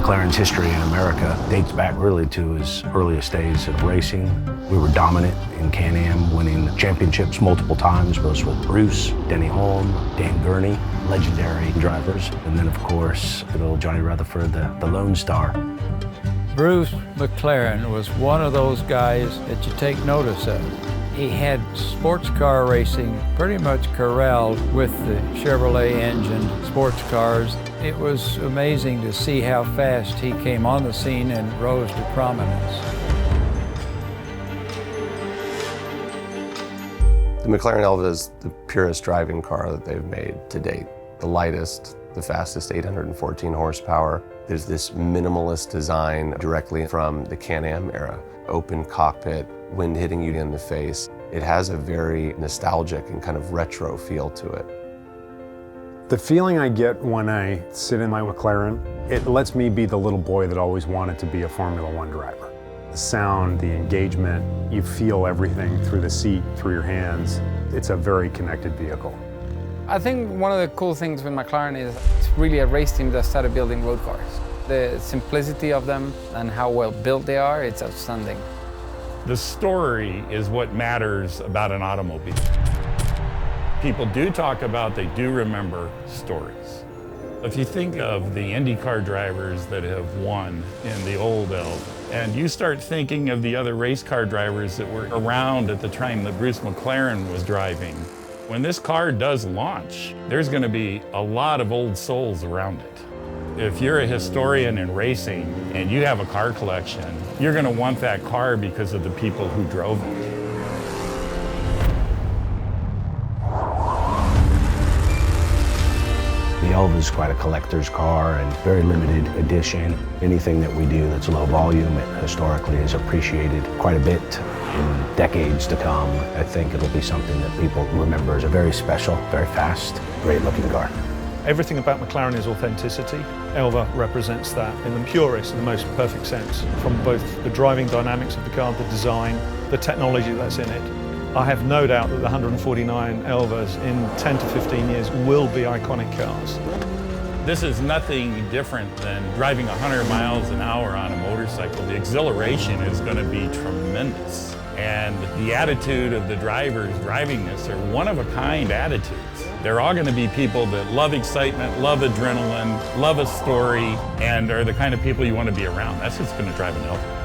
McLaren's history in America dates back really to his earliest days of racing. We were dominant in Can-Am, winning championships multiple times, both with Bruce, Denny Hulme, Dan Gurney, legendary drivers. And then, of course, good old Johnny Rutherford, the Lone Star. Bruce McLaren was one of those guys that you take notice of. He had sports car racing pretty much corralled with the Chevrolet engine sports cars. It was amazing to see how fast he came on the scene and rose to prominence. The McLaren Elva is the purest driving car that they've made to date. The lightest, the fastest, 814 horsepower. There's this minimalist design directly from the Can-Am era. Open cockpit, wind hitting you in the face. It has a very nostalgic and kind of retro feel to it. The feeling I get when I sit in my McLaren, it lets me be the little boy that always wanted to be a Formula One driver. The sound, the engagement, you feel everything through the seat, through your hands. It's a very connected vehicle. I think one of the cool things with McLaren is it's really a race team that started building road cars. The simplicity of them and how well built they are, it's outstanding. The story is what matters about an automobile. People do talk about, they do remember stories. If you think of the IndyCar drivers that have won in the old Elva, and you start thinking of the other race car drivers that were around at the time that Bruce McLaren was driving, when this car does launch, there's going to be a lot of old souls around it. If you're a historian in racing and you have a car collection, you're going to want that car because of the people who drove it. The Elva is quite a collector's car and very limited edition. Anything that we do that's low volume, it historically is appreciated quite a bit in decades to come. I think it'll be something that people remember as a very special, very fast, great looking car. Everything about McLaren is authenticity. Elva represents that in the purest and the most perfect sense, from both the driving dynamics of the car, the design, the technology that's in it. I have no doubt that the 149 Elvas in 10 to 15 years will be iconic cars. This is nothing different than driving 100 miles an hour on a motorcycle. The exhilaration is going to be tremendous. And the attitude of the drivers driving this are one-of-a-kind attitudes. They're all going to be people that love excitement, love adrenaline, love a story, and are the kind of people you want to be around. That's what's going to drive an Elva.